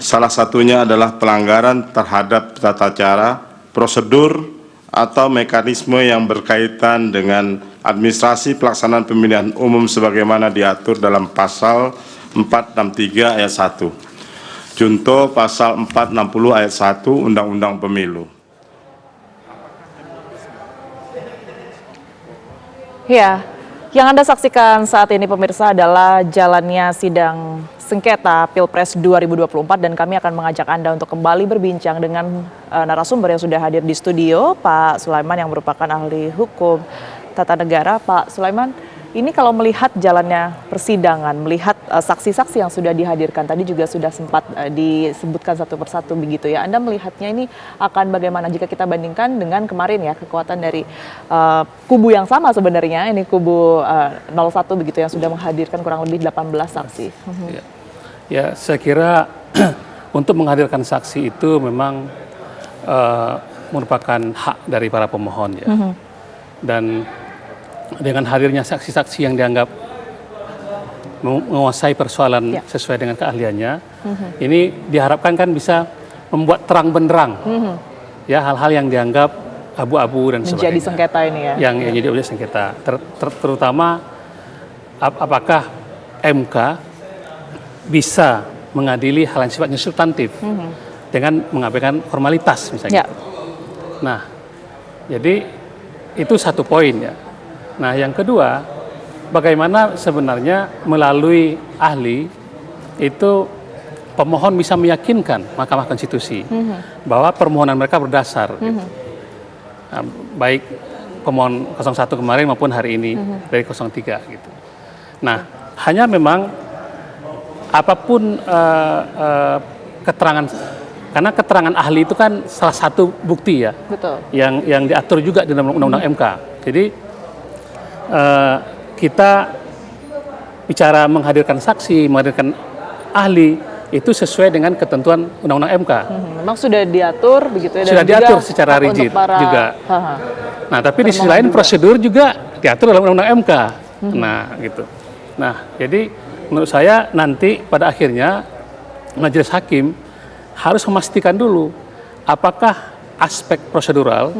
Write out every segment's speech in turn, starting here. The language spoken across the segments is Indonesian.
Salah satunya adalah pelanggaran terhadap tata cara, prosedur, atau mekanisme yang berkaitan dengan administrasi pelaksanaan pemilihan umum sebagaimana diatur dalam pasal 463 ayat 1. Junto pasal 460 ayat 1 Undang-Undang Pemilu. Ya, yang Anda saksikan saat ini pemirsa adalah jalannya sidang sengketa Pilpres 2024 dan kami akan mengajak Anda untuk kembali berbincang dengan narasumber yang sudah hadir di studio, Pak Sulaiman yang merupakan ahli hukum tata negara. Pak Sulaiman, ini kalau melihat jalannya persidangan, melihat saksi-saksi yang sudah dihadirkan, tadi juga sudah sempat disebutkan satu persatu begitu ya. Anda melihatnya ini akan bagaimana jika kita bandingkan dengan kemarin ya, kekuatan dari kubu yang sama sebenarnya, ini kubu 01 begitu yang sudah menghadirkan kurang lebih 18 saksi. Ya, saya kira untuk menghadirkan saksi itu memang merupakan hak dari para pemohon ya. Dan dengan hadirnya saksi-saksi yang dianggap menguasai persoalan sesuai dengan keahliannya, ini diharapkan kan bisa membuat terang benderang ya hal-hal yang dianggap abu-abu dan sebagainya. Menjadi sengketa ini ya. Yang jadi objek sengketa, terutama apakah MK bisa mengadili hal yang sifatnya substantif dengan mengabaikan formalitas misalnya. Nah, jadi itu satu poin ya. Nah, yang kedua, bagaimana sebenarnya melalui ahli itu pemohon bisa meyakinkan Mahkamah Konstitusi bahwa permohonan mereka berdasar. Gitu. Nah, baik pemohon 01 kemarin maupun hari ini dari 03 gitu. Nah, hanya memang apapun keterangan, karena keterangan ahli itu kan salah satu bukti ya. Betul. Yang diatur juga di dalam Undang-Undang MK. Jadi kita bicara menghadirkan saksi, menghadirkan ahli itu sesuai dengan ketentuan Undang-Undang MK. Memang sudah diatur begitu ya. Sudah diatur secara rigid juga. Nah, tapi di sisi lain prosedur juga diatur dalam Undang-Undang MK. Nah, gitu. Nah, jadi menurut saya nanti pada akhirnya majelis hakim harus memastikan dulu apakah aspek prosedural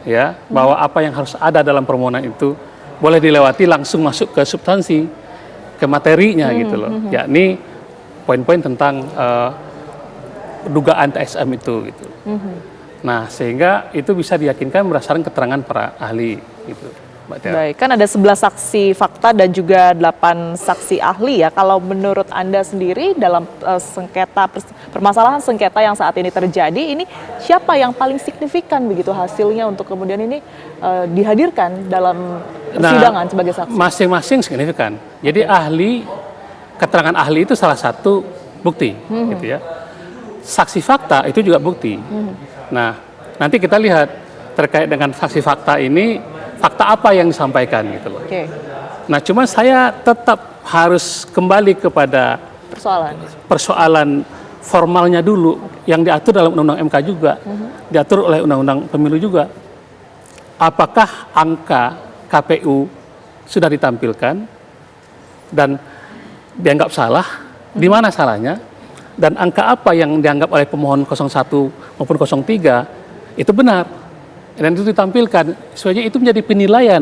ya bahwa apa yang harus ada dalam permohonan itu boleh dilewati langsung masuk ke substansi, ke materinya gitu loh, yakni poin-poin tentang dugaan TSM itu gitu. Nah, sehingga itu bisa diyakinkan berdasarkan keterangan para ahli gitu. Baik, kan ada 11 saksi fakta dan juga 8 saksi ahli ya. Kalau menurut Anda sendiri dalam permasalahan sengketa yang saat ini terjadi, ini siapa yang paling signifikan begitu hasilnya untuk kemudian ini dihadirkan dalam persidangan sebagai saksi? Masing-masing signifikan. Jadi keterangan ahli itu salah satu bukti, gitu ya. Saksi fakta itu juga bukti. Nah, nanti kita lihat terkait dengan saksi fakta ini, fakta apa yang disampaikan gitu loh. Nah, cuman saya tetap harus kembali kepada persoalan formalnya dulu yang diatur dalam Undang-Undang MK juga, diatur oleh Undang-Undang Pemilu juga. Apakah angka KPU sudah ditampilkan dan dianggap salah? Di mana salahnya? Dan angka apa yang dianggap oleh pemohon 01 maupun 03 itu benar? Dan itu ditampilkan, sebenarnya itu menjadi penilaian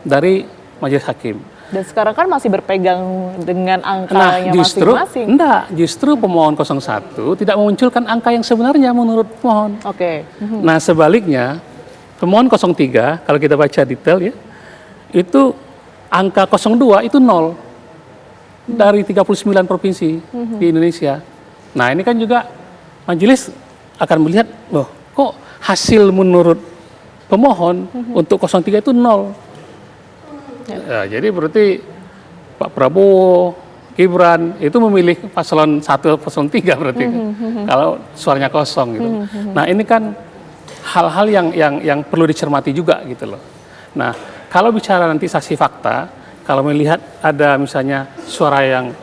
dari majelis hakim. Dan sekarang kan masih berpegang dengan angkanya masing-masing. Justru pemohon 01 tidak memunculkan angka yang sebenarnya menurut pemohon. Nah, sebaliknya pemohon 03 kalau kita baca detail ya, itu angka 02 itu 0 dari 39 provinsi di Indonesia. Nah, ini kan juga majelis akan melihat, loh kok hasil menurut pemohon untuk 03 itu 0. Ya, jadi berarti Pak Prabowo, Gibran itu memilih paslon 1, paslon 3 berarti kalau suaranya kosong gitu. Nah, ini kan hal-hal yang perlu dicermati juga gitu loh. Nah, kalau bicara nanti saksi fakta, kalau melihat ada misalnya suara yang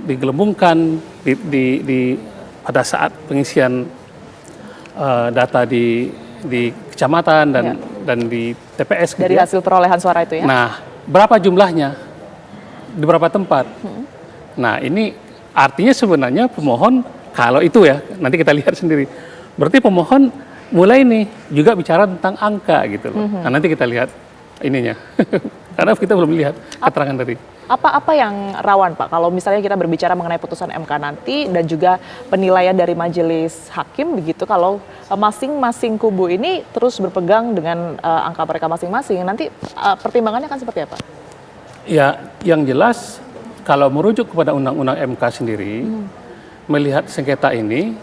digelembungkan pada saat pengisian data di kecamatan dan di TPS gitu dari hasil perolehan suara itu ya. Nah, berapa jumlahnya di beberapa tempat. Nah, ini artinya sebenarnya pemohon Kalau itu ya, nanti kita lihat sendiri. Berarti pemohon mulai nih juga bicara tentang angka gitu loh. Nah, nanti kita lihat ininya. Karena kita belum lihat keterangan dari. Apa yang rawan Pak kalau misalnya kita berbicara mengenai putusan MK nanti dan juga penilaian dari majelis hakim begitu, kalau masing-masing kubu ini terus berpegang dengan angka mereka masing-masing, nanti pertimbangannya akan seperti apa? Ya, yang jelas kalau merujuk kepada undang-undang MK sendiri, melihat sengketa ini,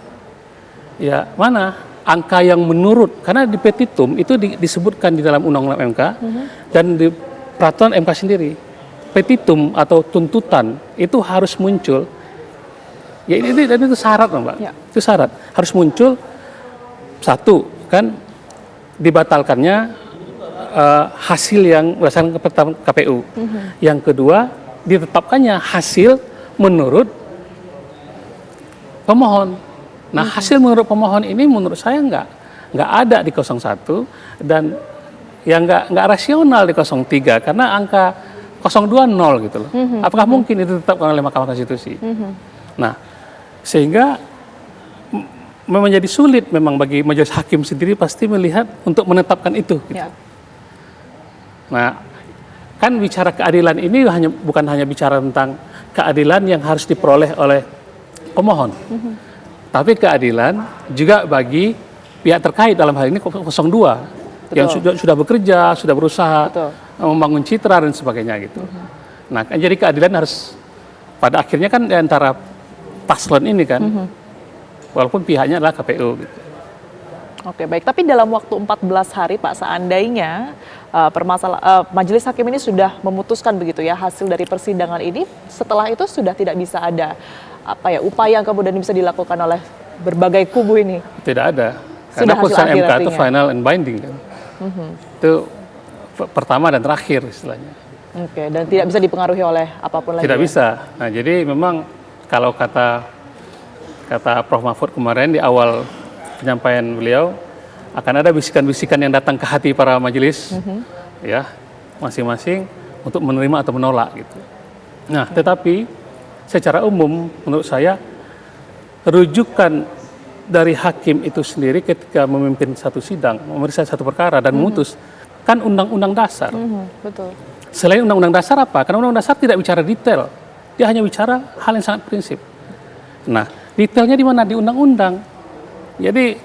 ya mana angka yang menurut, karena di petitum itu disebutkan di dalam undang-undang MK dan di peraturan MK sendiri. Petitum atau tuntutan itu harus muncul, ya ini dan itu syarat Mbak, Ya. itu syarat harus muncul. Satu kan dibatalkannya hasil yang berdasarkan keputusan KPU. Yang kedua ditetapkannya hasil menurut pemohon. Nah hasil menurut pemohon ini menurut saya nggak ada di 01 dan yang nggak rasional di 03 karena angka 02 nol gitu loh. Apakah mungkin itu ditetapkan oleh Mahkamah Konstitusi? Nah, sehingga memang jadi sulit memang bagi majelis hakim sendiri pasti melihat untuk menetapkan itu. Gitu. Ya. Nah, kan bicara keadilan ini bukan hanya bicara tentang keadilan yang harus diperoleh oleh pemohon, tapi keadilan juga bagi pihak terkait dalam hal ini 02 yang sudah bekerja, sudah berusaha. Betul. Membangun citra dan sebagainya gitu. Nah, jadi keadilan harus pada akhirnya kan di antara paslon ini kan, walaupun pihaknya adalah KPU. Gitu. Oke, baik. Tapi dalam waktu 14 hari Pak, seandainya majelis hakim ini sudah memutuskan begitu ya hasil dari persidangan ini, setelah itu sudah tidak bisa ada upaya yang kemudian bisa dilakukan oleh berbagai kubu ini. Tidak ada. Sudah Karena putusan hasil MK akhir itu artinya. final and binding kan. Itu pertama dan terakhir istilahnya. Oke, dan tidak bisa dipengaruhi oleh apapun lagi. Tidak ya? bisa. Nah, jadi memang kalau kata Prof. Mahfud kemarin di awal penyampaian beliau akan ada bisikan-bisikan yang datang ke hati para majelis, ya masing-masing untuk menerima atau menolak gitu. Nah, tetapi secara umum menurut saya rujukan dari hakim itu sendiri ketika memimpin satu sidang, memeriksa satu perkara dan memutus kan undang-undang dasar. Betul. Selain undang-undang dasar apa? Karena undang-undang dasar tidak bicara detail, dia hanya bicara hal yang sangat prinsip. Nah, detailnya di mana? Di undang-undang. Jadi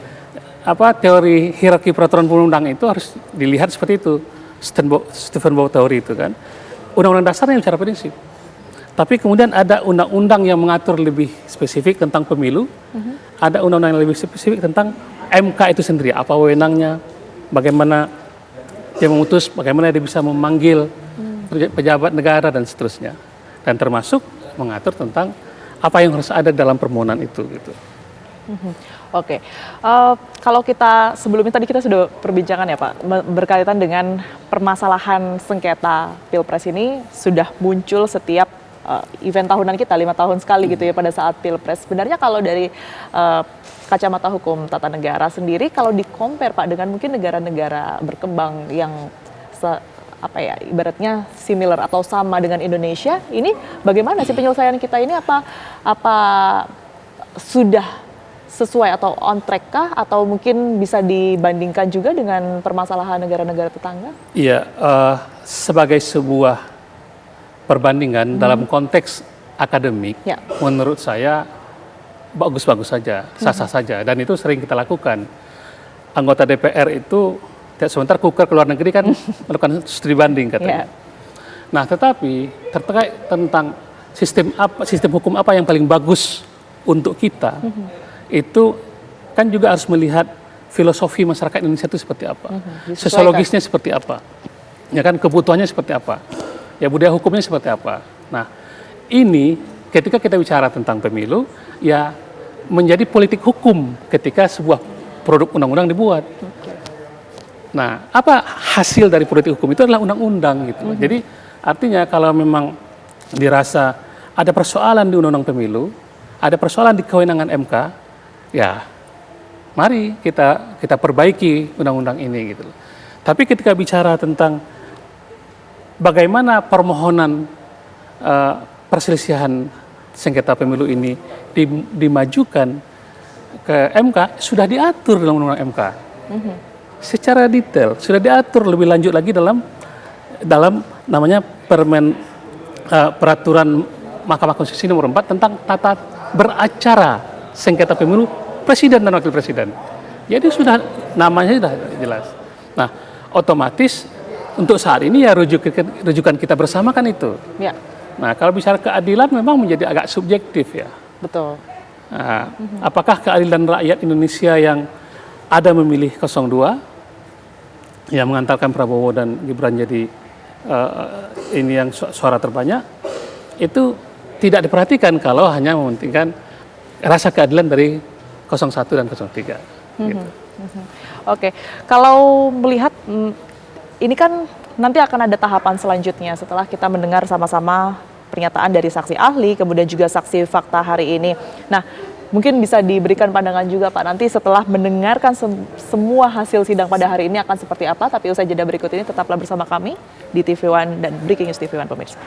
teori hierarki peraturan perundang itu harus dilihat seperti itu. Stephen Bow teori itu kan. Undang-undang dasarnya bicara prinsip. Tapi kemudian ada undang-undang yang mengatur lebih spesifik tentang pemilu, ada undang-undang yang lebih spesifik tentang MK itu sendiri, apa wewenangnya, bagaimana dia memutus, bagaimana dia bisa memanggil pejabat negara dan seterusnya, dan termasuk mengatur tentang apa yang harus ada dalam permohonan itu. Gitu. Oke, kalau kita sebelumnya tadi kita sudah perbincangan ya Pak, berkaitan dengan permasalahan sengketa Pilpres ini sudah muncul setiap event tahunan kita 5 tahun sekali gitu ya pada saat Pilpres. Sebenarnya kalau dari kacamata hukum tata negara sendiri, kalau di-compare Pak dengan mungkin negara-negara berkembang yang ibaratnya similar atau sama dengan Indonesia, ini bagaimana sih penyelesaian kita ini? Apa sudah sesuai atau on track kah, atau mungkin bisa dibandingkan juga dengan permasalahan negara-negara tetangga? Iya, sebagai sebuah perbandingan dalam konteks akademik, menurut saya bagus-bagus saja, sah-sah saja, dan itu sering kita lakukan. Anggota DPR itu sebentar kuker ke luar negeri kan melakukan studi banding katanya. Nah, tetapi terkait tentang sistem hukum apa yang paling bagus untuk kita, itu kan juga harus melihat filosofi masyarakat Indonesia itu seperti apa, sosiologisnya seperti apa, ya kan, kebutuhannya seperti apa, ya budaya hukumnya seperti apa. Nah, ini ketika kita bicara tentang pemilu, ya menjadi politik hukum ketika sebuah produk undang-undang dibuat. Nah, apa hasil dari politik hukum itu adalah undang-undang gitu. Jadi artinya kalau memang dirasa ada persoalan di undang-undang pemilu, ada persoalan di kewenangan MK, ya mari kita perbaiki undang-undang ini gitu. Tapi ketika bicara tentang bagaimana permohonan perselisihan sengketa pemilu ini dimajukan ke MK sudah diatur dalam undang-undang MK. Secara detail sudah diatur lebih lanjut lagi dalam namanya peraturan Mahkamah Konstitusi nomor 4 tentang tata beracara sengketa pemilu presiden dan wakil presiden. Jadi sudah namanya sudah jelas. Nah, otomatis untuk saat ini ya rujukan kita bersama kan itu. Ya, Nah, kalau bicara keadilan memang menjadi agak subjektif ya. betul. Nah, apakah keadilan rakyat Indonesia yang ada memilih 02 yang mengantarkan Prabowo dan Gibran jadi ini yang suara terbanyak itu tidak diperhatikan kalau hanya mementingkan rasa keadilan dari 01 dan 03. Gitu. Oke, kalau melihat ini kan nanti akan ada tahapan selanjutnya setelah kita mendengar sama-sama pernyataan dari saksi ahli, kemudian juga saksi fakta hari ini. Nah, mungkin bisa diberikan pandangan juga Pak, nanti setelah mendengarkan semua hasil sidang pada hari ini akan seperti apa, tapi usai jeda berikut ini tetaplah bersama kami di TV One dan Breaking News TV One pemirsa.